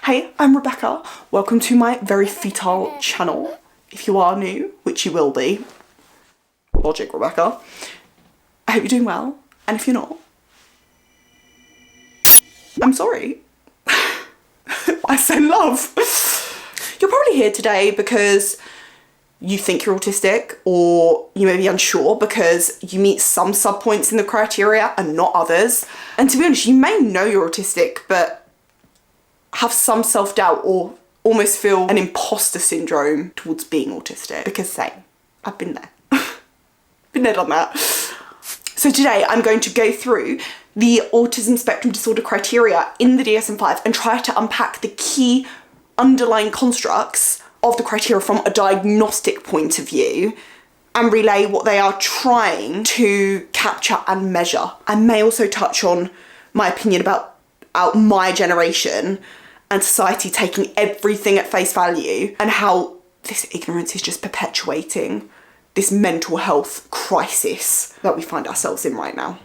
Hey, I'm Rebecca. Welcome to my very futile channel. If you are new, which you will be, logic, Rebecca, I hope you're doing well. And if you're not, I'm sorry. I send love. You're probably here today because you think you're autistic, or you may be unsure because you meet some subpoints in the criteria and not others. And to be honest, you may know you're autistic, but have some self-doubt or almost feel an imposter syndrome towards being autistic. Because same, I've been there. Been there, done that. So today I'm going to go through the Autism Spectrum Disorder criteria in the DSM-5 and try to unpack the key underlying constructs of the criteria from a diagnostic point of view and relay what they are trying to capture and measure. I may also touch on my opinion about my generation and society taking everything at face value and how this ignorance is just perpetuating this mental health crisis that we find ourselves in right now.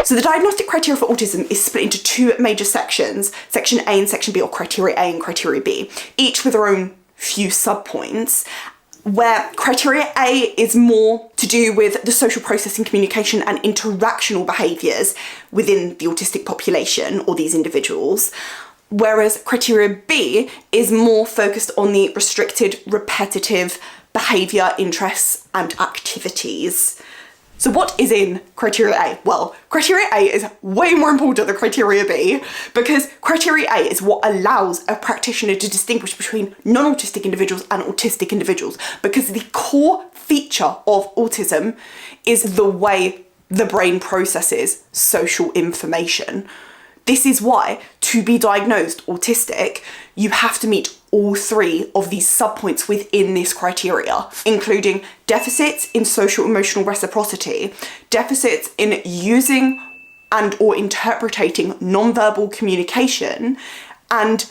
So the diagnostic criteria for autism is split into two major sections, section A and section B, or criteria A and criteria B, each with their own few subpoints, where criteria A is more to do with the social processing, communication and interactional behaviours within the autistic population or these individuals, whereas criteria B is more focused on the restricted, repetitive behaviour, interests and activities. So what is in criteria A? Well, criteria A is way more important than criteria B because criteria A is what allows a practitioner to distinguish between non-autistic individuals and autistic individuals, because the core feature of autism is the way the brain processes social information. This is why, to be diagnosed autistic, you have to meet all three of these subpoints within this criteria, including deficits in social emotional reciprocity, deficits in using and or interpreting nonverbal communication, and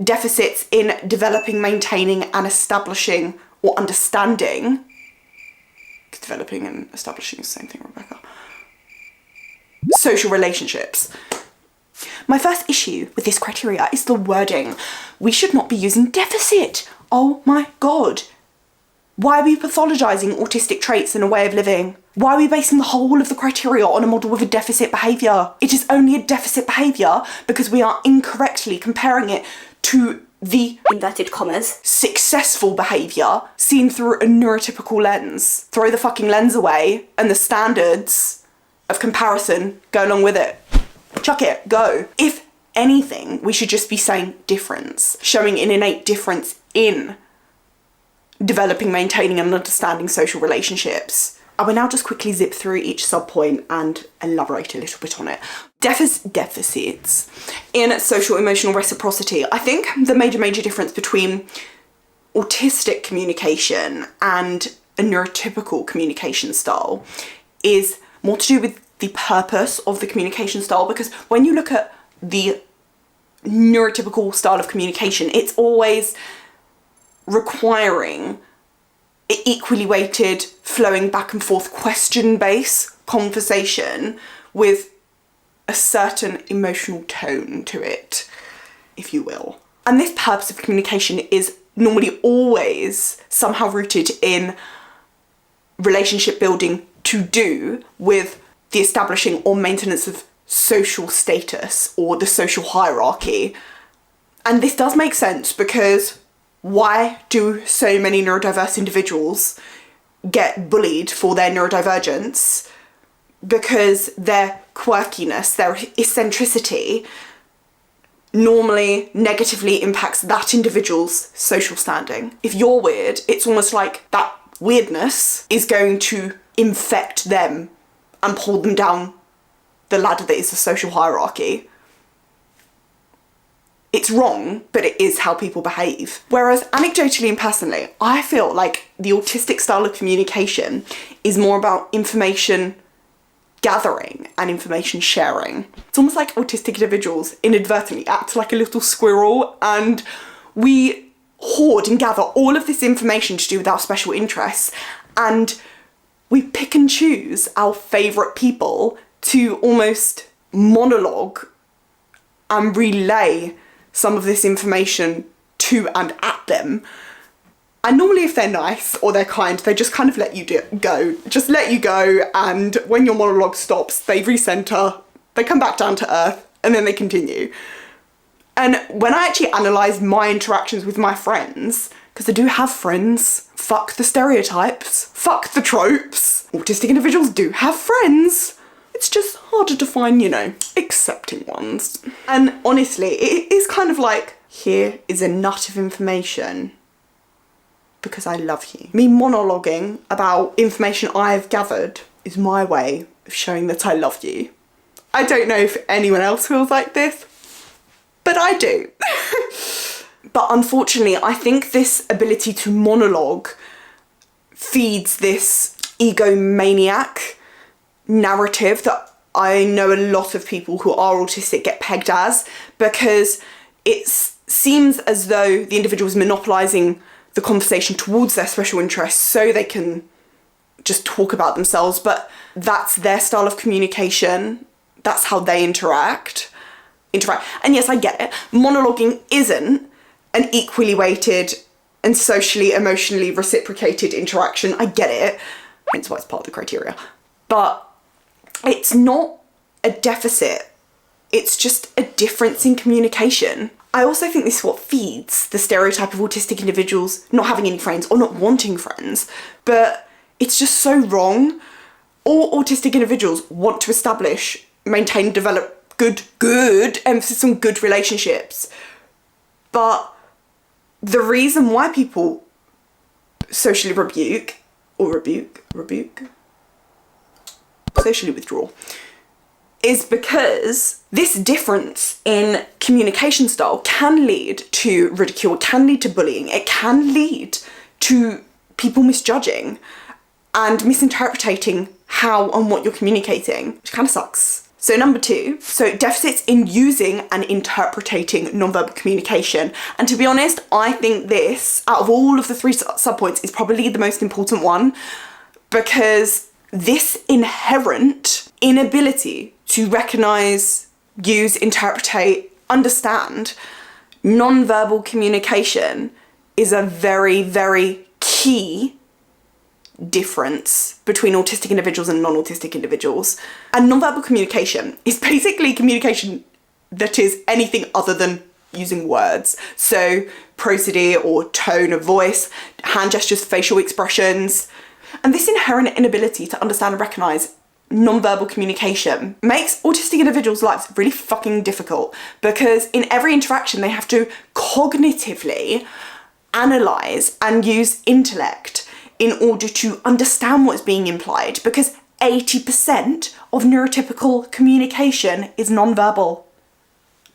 deficits in developing, maintaining and establishing or understanding. Developing and establishing is the same thing, Rebecca. Social relationships. My first issue with this criteria is the wording. We should not be using deficit. Oh my God. Why are we pathologizing autistic traits and a way of living? Why are we basing the whole of the criteria on a model with a deficit behaviour? It is only a deficit behaviour because we are incorrectly comparing it to the, inverted commas, successful behaviour seen through a neurotypical lens. Throw the fucking lens away and the standards of comparison go along with it. Chuck it, go. If anything, we should just be saying difference, showing an innate difference in developing, maintaining and understanding social relationships. I will now just quickly zip through each subpoint and elaborate a little bit on it. Deficits in social emotional reciprocity. I think the major difference between autistic communication and a neurotypical communication style is more to do with the purpose of the communication style, because when you look at the neurotypical style of communication, it's always requiring equally weighted, flowing back and forth, question-based conversation with a certain emotional tone to it, if you will. And this purpose of communication is normally always somehow rooted in relationship building to do with the establishing or maintenance of social status or the social hierarchy. And this does make sense because why do so many neurodiverse individuals get bullied for their neurodivergence? Because their quirkiness, their eccentricity normally negatively impacts that individual's social standing. If you're weird, it's almost like that weirdness is going to infect them and pull them down the ladder that is the social hierarchy. It's wrong, but it is how people behave. Whereas anecdotally and personally, I feel like the autistic style of communication is more about information gathering and information sharing. It's almost like autistic individuals inadvertently act like a little squirrel, and we hoard and gather all of this information to do with our special interests, and we pick and choose our favourite people to almost monologue and relay some of this information to and at them. And normally if they're nice or they're kind, they just kind of let you go. Just let you go, and when your monologue stops, they recenter, they come back down to earth, and then they continue. And when I actually analyse my interactions with my friends, because I do have friends, fuck the stereotypes, fuck the tropes, autistic individuals do have friends. It's just harder to find, accepting ones. And honestly, it is kind of like, here is a nut of information because I love you. Me monologuing about information I've gathered is my way of showing that I love you. I don't know if anyone else feels like this, but I do. But unfortunately, I think this ability to monologue feeds this egomaniac narrative that I know a lot of people who are autistic get pegged as, because it seems as though the individual is monopolising the conversation towards their special interests so they can just talk about themselves, but that's their style of communication. That's how they interact. And yes, I get it. Monologuing isn't an equally weighted and socially, emotionally reciprocated interaction. I get it. Hence why it's part of the criteria. But it's not a deficit. It's just a difference in communication. I also think this is what feeds the stereotype of autistic individuals not having any friends or not wanting friends. But it's just so wrong. All autistic individuals want to establish, maintain, develop good, emphasis on good relationships. But the reason why people socially socially withdraw is because this difference in communication style can lead to ridicule, can lead to bullying, it can lead to people misjudging and misinterpreting how and what you're communicating, which kind of sucks. So number 2, deficits in using and interpreting nonverbal communication. And to be honest, I think this, out of all of the 3 subpoints, is probably the most important one, because this inherent inability to recognise, use, interpret, understand nonverbal communication is a very, very key difference between autistic individuals and non-autistic individuals. And nonverbal communication is basically communication that is anything other than using words. So prosody or tone of voice, hand gestures, facial expressions. And this inherent inability to understand and recognise nonverbal communication makes autistic individuals' lives really fucking difficult, because in every interaction they have to cognitively analyse and use intellect in order to understand what's being implied, because 80% of neurotypical communication is nonverbal.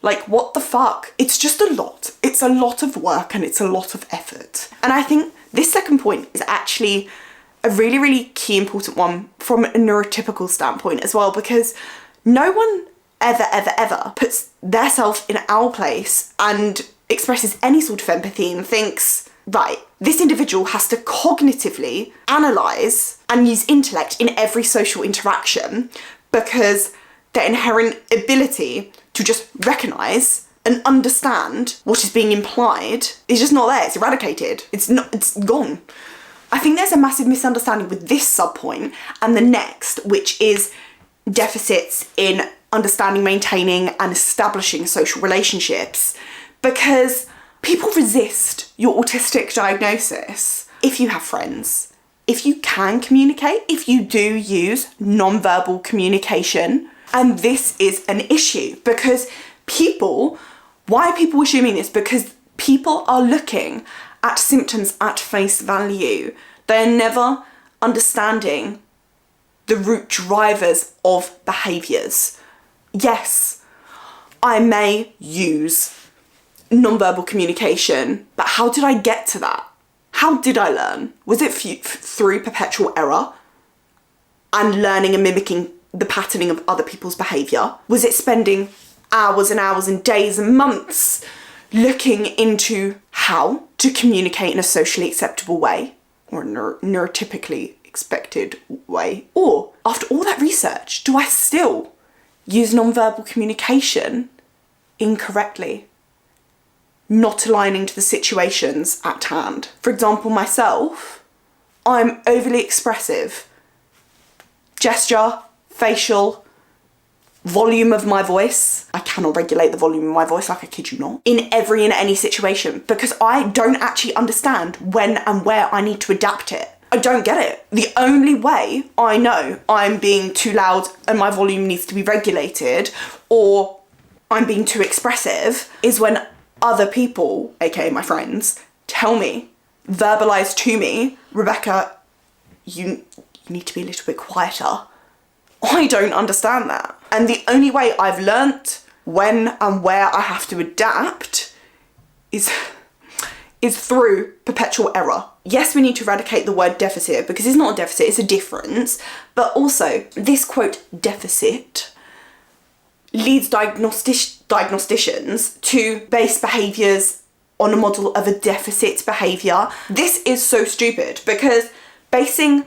Like, what the fuck? It's just a lot. It's a lot of work and it's a lot of effort. And I think this second point is actually a really, really key important one from a neurotypical standpoint as well, because no one ever puts their self in our place and expresses any sort of empathy and thinks, right, this individual has to cognitively analyse and use intellect in every social interaction, because their inherent ability to just recognise and understand what is being implied is just not there. It's eradicated. It's gone. I think there's a massive misunderstanding with this subpoint and the next, which is deficits in understanding, maintaining and establishing social relationships, because people resist your autistic diagnosis if you have friends, if you can communicate, if you do use non-verbal communication. And this is an issue because why are people assuming this? Because people are looking at symptoms at face value. They're never understanding the root drivers of behaviours. Yes, I may use non-verbal communication, but how did I get to that? How did I learn? Was it through perpetual error and learning and mimicking the patterning of other people's behaviour? Was it spending hours and hours and days and months looking into how to communicate in a socially acceptable way or a neurotypically expected way? Or after all that research, do I still use non-verbal communication incorrectly, not aligning to the situations at hand. For example, myself, I'm overly expressive. Gesture, facial, volume of my voice. I cannot regulate the volume of my voice, like I kid you not, in every and any situation, because I don't actually understand when and where I need to adapt it. I don't get it. The only way I know I'm being too loud and my volume needs to be regulated, or I'm being too expressive, is when other people, aka my friends, tell me, verbalise to me, Rebecca, you need to be a little bit quieter. I don't understand that. And the only way I've learnt when and where I have to adapt is through perpetual error. Yes, we need to eradicate the word deficit, because it's not a deficit, it's a difference. But also, this quote, deficit, leads diagnosticians to base behaviours on a model of a deficit behaviour. This is so stupid, because basing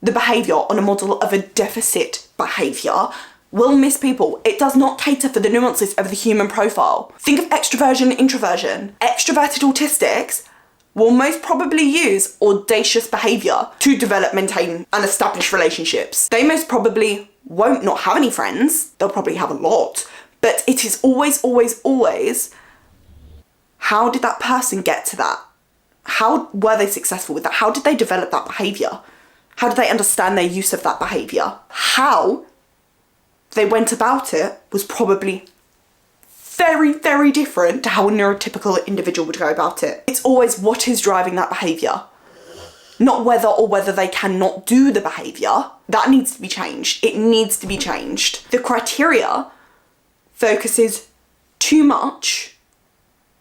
the behaviour on a model of a deficit behaviour will miss people. It does not cater for the nuances of the human profile. Think of extroversion and introversion. Extroverted autistics will most probably use audacious behaviour to develop, maintain and establish relationships. They most probably won't not have any friends. They'll probably have a lot. But it is always, always, always, how did that person get to that? How were they successful with that? How did they develop that behaviour? How did they understand their use of that behaviour? How they went about it was probably very, very different to how a neurotypical individual would go about it. It's always what is driving that behaviour, not whether they cannot do the behaviour. That needs to be changed. It needs to be changed. The criteria focuses too much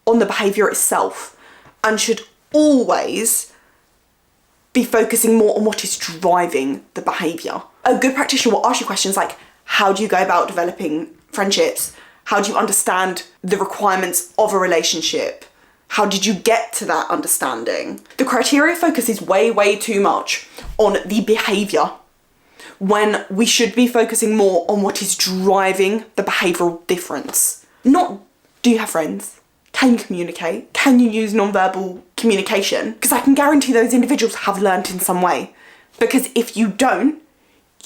on the behaviour itself and should always be focusing more on what is driving the behaviour. A good practitioner will ask you questions like, how do you go about developing friendships? How do you understand the requirements of a relationship? How did you get to that understanding? The criteria focuses way, way too much on the behaviour, when we should be focusing more on what is driving the behavioural difference. Not, do you have friends? Can you communicate? Can you use non-verbal communication? Because I can guarantee those individuals have learnt in some way. Because if you don't,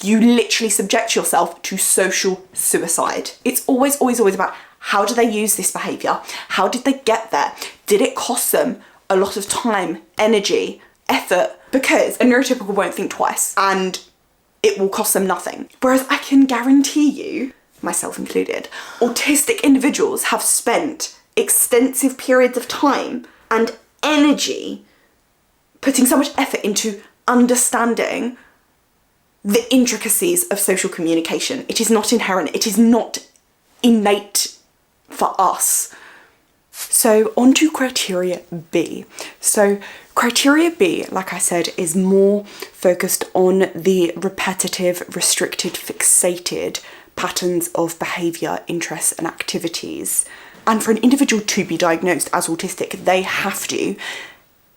you literally subject yourself to social suicide. It's always, always, always about how do they use this behaviour? How did they get there? Did it cost them a lot of time, energy, effort? Because a neurotypical won't think twice and it will cost them nothing. Whereas I can guarantee you, myself included, autistic individuals have spent extensive periods of time and energy putting so much effort into understanding the intricacies of social communication. It is not inherent, it is not innate for us. So on to criteria B. So criteria B, like I said, is more focused on the repetitive, restricted, fixated patterns of behaviour, interests and activities. And for an individual to be diagnosed as autistic, they have to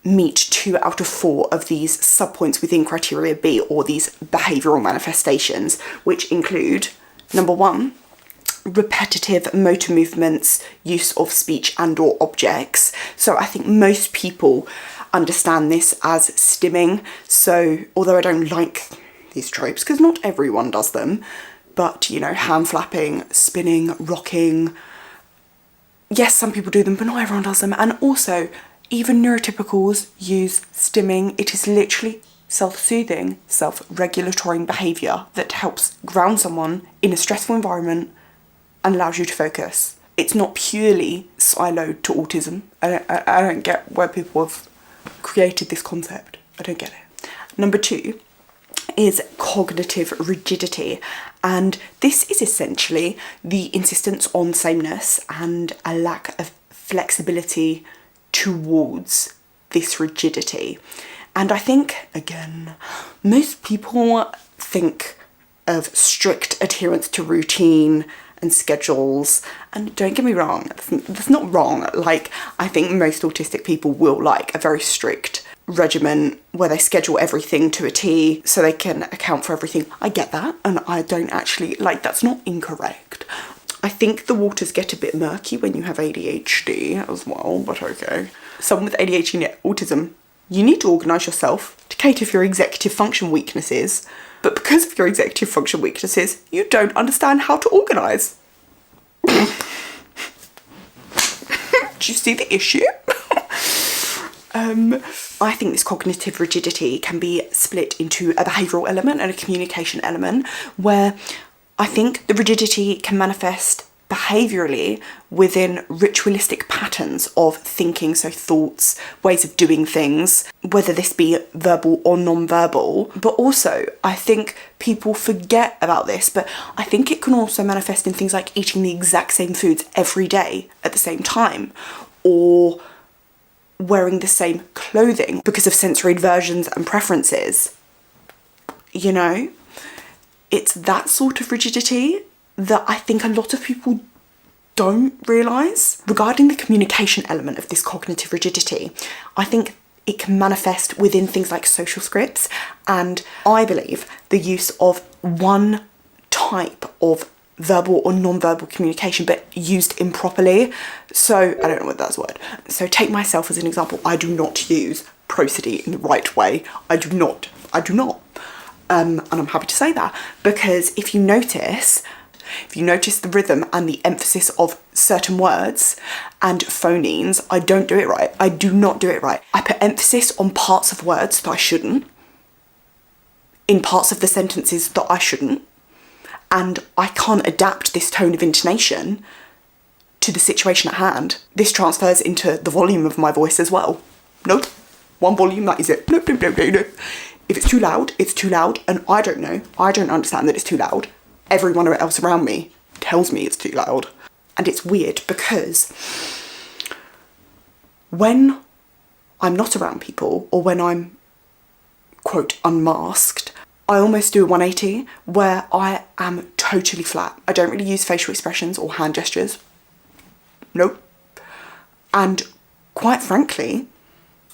meet 2 out of 4 of these subpoints within criteria B, or these behavioural manifestations, which include, number 1, repetitive motor movements, use of speech and or objects. So I think most people understand this as stimming. So although I don't like these tropes, because not everyone does them, but you know, hand flapping, spinning, rocking, yes, some people do them, but not everyone does them. And also, even neurotypicals use stimming. It is literally self-soothing, self-regulatory behaviour that helps ground someone in a stressful environment and allows you to focus. It's not purely siloed to autism. I don't get where people have created this concept. I don't get it. Number 2 is cognitive rigidity, and this is essentially the insistence on sameness and a lack of flexibility towards this rigidity. And I think, again, most people think of strict adherence to routine and schedules, and don't get me wrong, that's not wrong. Like, I think most autistic people will like a very strict regimen where they schedule everything to a T so they can account for everything. I get that, and I don't actually, like, that's not incorrect. I think the waters get a bit murky when you have ADHD as well, but okay. Someone with ADHD and autism, you need to organise yourself to cater for your executive function weaknesses, but because of your executive function weaknesses, you don't understand how to organise. Do you see the issue? I think this cognitive rigidity can be split into a behavioural element and a communication element, where I think the rigidity can manifest behaviourally within ritualistic patterns of thinking, so thoughts, ways of doing things, whether this be verbal or non-verbal. But also, I think people forget about this, but I think it can also manifest in things like eating the exact same foods every day at the same time, or wearing the same clothing because of sensory aversions and preferences. You know? It's that sort of rigidity that I think a lot of people don't realise. Regarding the communication element of this cognitive rigidity, I think it can manifest within things like social scripts, and I believe the use of one type of verbal or non-verbal communication but used improperly. So I don't know whether that's a word. So take myself as an example. I do not use prosody in the right way. I do not. And I'm happy to say that, because if you notice the rhythm and the emphasis of certain words and phonemes, I don't do it right. I do not do it right. I put emphasis on parts of words that I shouldn't, in parts of the sentences that I shouldn't, and I can't adapt this tone of intonation to the situation at hand. This transfers into the volume of my voice as well. Nope. One volume, that is it. Nope. If it's too loud, it's too loud, and I don't understand that it's too loud. Everyone else around me tells me it's too loud. And it's weird because when I'm not around people, or when I'm, quote, unmasked, I almost do a 180 where I am totally flat. I don't really use facial expressions or hand gestures. Nope. And quite frankly,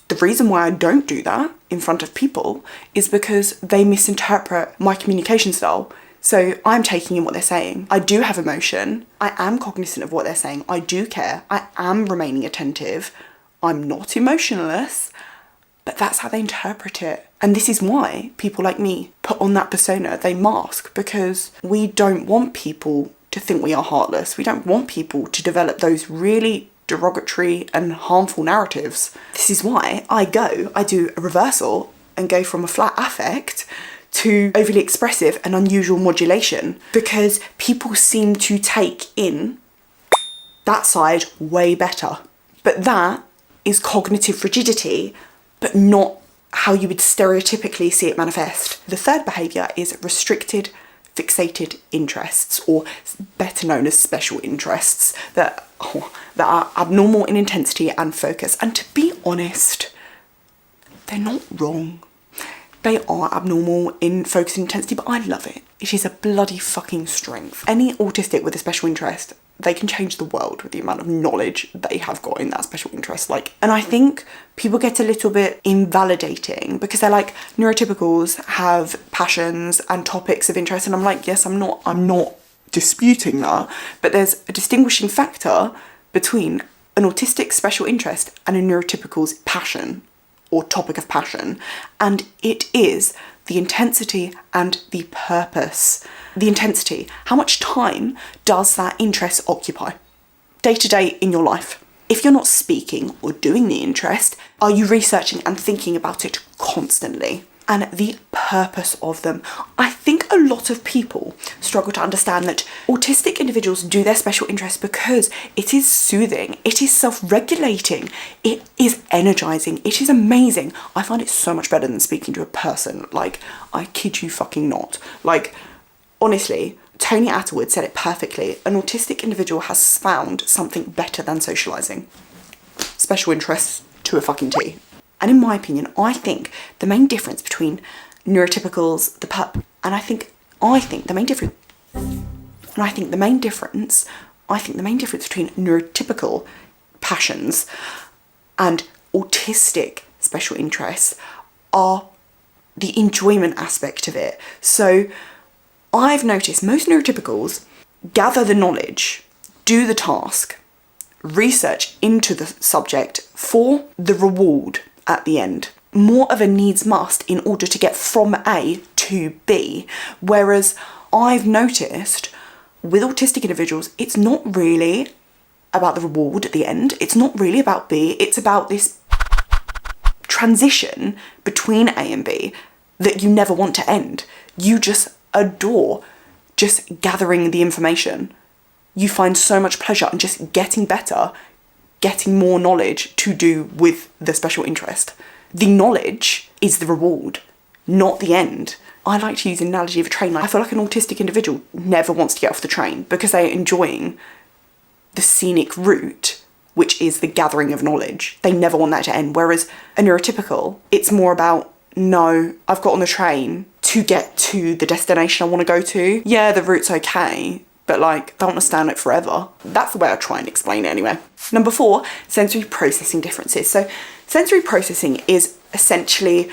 the reason why I don't do that in front of people is because they misinterpret my communication style. So I'm taking in what they're saying. I do have emotion. I am cognizant of what they're saying. I do care. I am remaining attentive. I'm not emotionless, but that's how they interpret it. And this is why people like me put on that persona. They mask, because we don't want people to think we are heartless. We don't want people to develop those really derogatory and harmful narratives. This is why I do a reversal and go from a flat affect to overly expressive and unusual modulation, because people seem to take in that side way better. But that is cognitive rigidity, but not how you would stereotypically see it manifest. The third behaviour is restricted fixated interests, or better known as special interests, that are abnormal in intensity and focus. And to be honest, they're not wrong. They are abnormal in focus and intensity, but I love it. It is a bloody fucking strength. Any autistic with a special interest, they can change the world with the amount of knowledge they have got in that special interest. And I think people get a little bit invalidating because they're like, neurotypicals have passions and topics of interest, and I'm like, yes, I'm not disputing that, but there's a distinguishing factor between an autistic special interest and a neurotypical's passion or topic of passion, and it is the intensity and the purpose. The intensity, how much time does that interest occupy day to day in your life? If you're not speaking or doing the interest, are you researching and thinking about it constantly? And the purpose of them. I think a lot of people struggle to understand that autistic individuals do their special interest because it is soothing, it is self-regulating, it is energizing, it is amazing. I find it so much better than speaking to a person. I kid you fucking not. Honestly, Tony Attlewood said it perfectly. An autistic individual has found something better than socialising. Special interests to a fucking T. And in my opinion, I think the main difference between neurotypicals, I think the main difference between neurotypical passions and autistic special interests are the enjoyment aspect of it. So I've noticed most neurotypicals gather the knowledge, do the task, research into the subject for the reward at the end. More of a needs must in order to get from A to B. Whereas I've noticed with autistic individuals, it's not really about the reward at the end. It's not really about B. It's about this transition between A and B that you never want to end. You just adore just gathering the information. You find so much pleasure in just getting better, getting more knowledge to do with the special interest. The knowledge is the reward, not the end. I like to use the analogy of a train. I feel like an autistic individual never wants to get off the train because they're enjoying the scenic route, which is the gathering of knowledge. They never want that to end. Whereas a neurotypical, it's more about, no, I've got on the train to get to the destination I want to go to. Yeah, the route's okay, but like, don't want to stay on it forever. That's the way I try and explain it anyway. Number 4, sensory processing differences. So sensory processing is essentially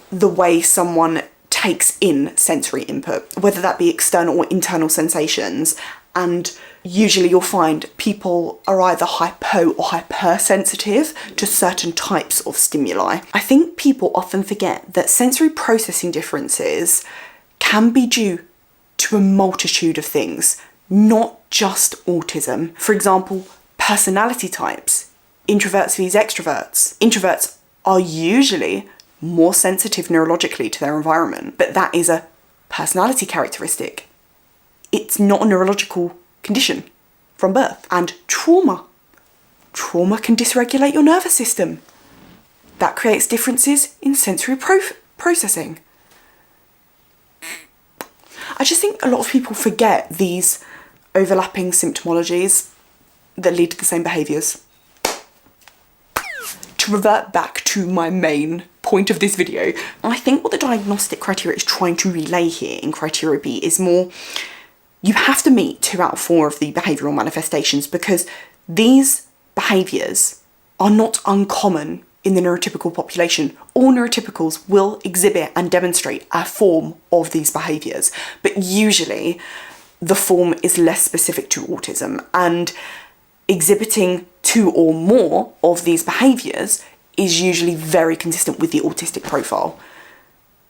the way someone takes in sensory input, whether that be external or internal sensations. And usually you'll find people are either hypo or hypersensitive to certain types of stimuli. I think people often forget that sensory processing differences can be due to a multitude of things, not just autism. For example, personality types, introverts vs extroverts. Introverts are usually more sensitive neurologically to their environment, but that is a personality characteristic. It's not a neurological condition from birth. And trauma can dysregulate your nervous system. That creates differences in sensory processing. I just think a lot of people forget these overlapping symptomologies that lead to the same behaviours. To revert back to my main point of this video, I think what the diagnostic criteria is trying to relay here in criteria B is more, you have to meet 2 out of 4 of the behavioural manifestations, because these behaviours are not uncommon in the neurotypical population. All neurotypicals will exhibit and demonstrate a form of these behaviours, but usually the form is less specific to autism, and exhibiting 2 or more of these behaviours is usually very consistent with the autistic profile.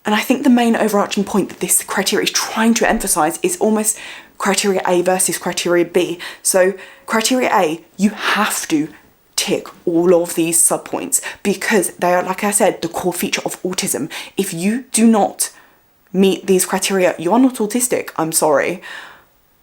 And I think the main overarching point that this criteria is trying to emphasise is almost criteria A versus criteria B. So criteria A, you have to tick all of these subpoints because they are, like I said, the core feature of autism. If you do not meet these criteria, you are not autistic, I'm sorry.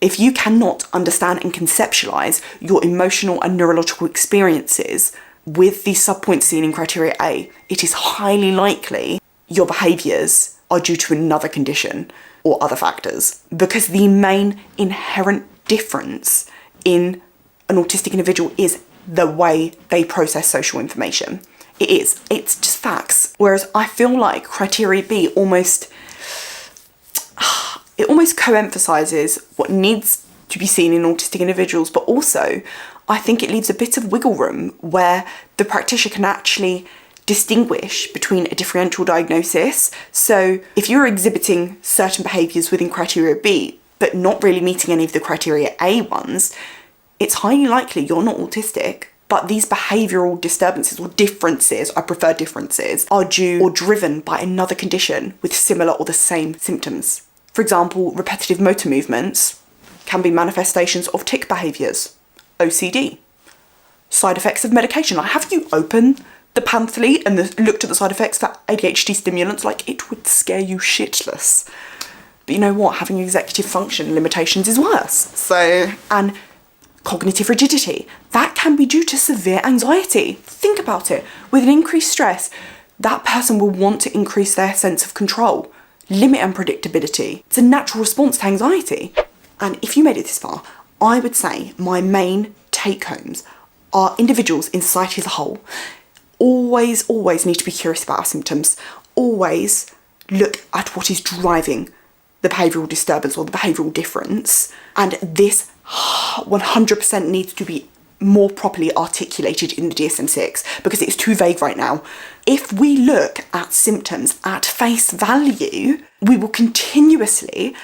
If you cannot understand and conceptualise your emotional and neurological experiences with these subpoints seen in criteria A, it is highly likely your behaviours are due to another condition or other factors, because the main inherent difference in an autistic individual is the way they process social information. It's just facts. Whereas I feel like criteria B almost co-emphasises what needs to be seen in autistic individuals, but also I think it leaves a bit of wiggle room where the practitioner can actually distinguish between a differential diagnosis. So if you're exhibiting certain behaviours within criteria B, but not really meeting any of the criteria A ones, it's highly likely you're not autistic, but these behavioural disturbances or differences, I prefer differences, are due or driven by another condition with similar or the same symptoms. For example, repetitive motor movements can be manifestations of tic behaviours, OCD, side effects of medication. Like, have you opened the pamphlet and looked at the side effects for ADHD stimulants? Like, it would scare you shitless. But you know what? Having executive function limitations is worse. So, and cognitive rigidity, that can be due to severe anxiety. Think about it. With an increased stress, that person will want to increase their sense of control, limit unpredictability. It's a natural response to anxiety. And if you made it this far, I would say my main take-homes are individuals in society as a whole always need to be curious about our symptoms. Always look at what is driving the behavioural disturbance or the behavioural difference. And this 100% needs to be more properly articulated in the DSM-6 because it's too vague right now. If we look at symptoms at face value, we will continuously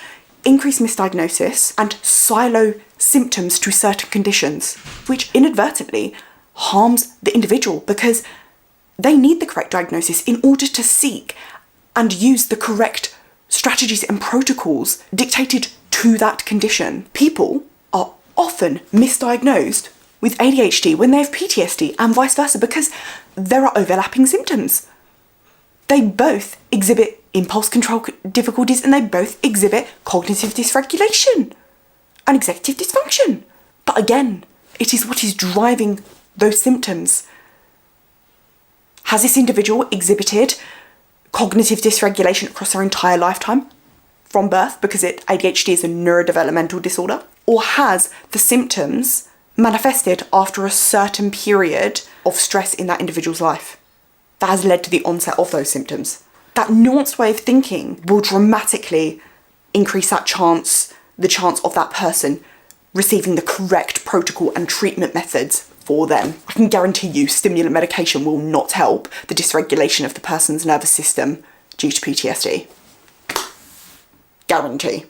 increase misdiagnosis and silo symptoms to certain conditions, which inadvertently harms the individual because they need the correct diagnosis in order to seek and use the correct strategies and protocols dictated to that condition. People are often misdiagnosed with ADHD when they have PTSD and vice versa because there are overlapping symptoms. They both exhibit impulse control difficulties and they both exhibit cognitive dysregulation and executive dysfunction. But again, it is what is driving those symptoms. Has this individual exhibited cognitive dysregulation across their entire lifetime from birth because ADHD is a neurodevelopmental disorder? Or has the symptoms manifested after a certain period of stress in that individual's life that has led to the onset of those symptoms? That nuanced way of thinking will dramatically increase the chance of that person receiving the correct protocol and treatment methods for them. I can guarantee you stimulant medication will not help the dysregulation of the person's nervous system due to PTSD. Guarantee.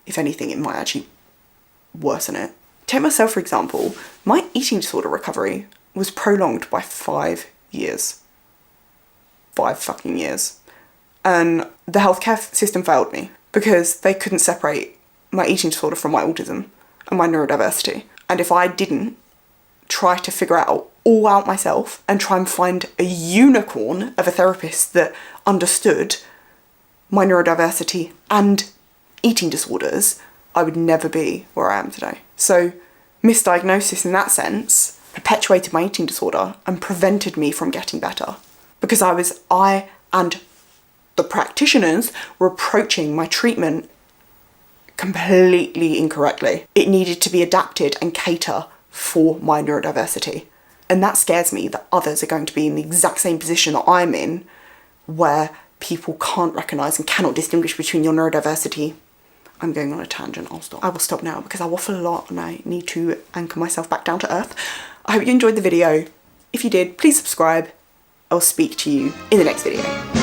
If anything, it might actually worsen it. Take myself, for example. My eating disorder recovery was prolonged by 5 years. 5 fucking years. And the healthcare system failed me because they couldn't separate my eating disorder from my autism and my neurodiversity. And if I didn't try to figure out all out myself and try and find a unicorn of a therapist that understood my neurodiversity and eating disorders, I would never be where I am today. So misdiagnosis in that sense perpetuated my eating disorder and prevented me from getting better because I and the practitioners were approaching my treatment completely incorrectly. It needed to be adapted and cater for my neurodiversity. And that scares me that others are going to be in the exact same position that I'm in, where people can't recognise and cannot distinguish between your neurodiversity. I'm going on a tangent, I'll stop. I will stop now because I waffle a lot and I need to anchor myself back down to earth. I hope you enjoyed the video. If you did, please subscribe. I'll speak to you in the next video.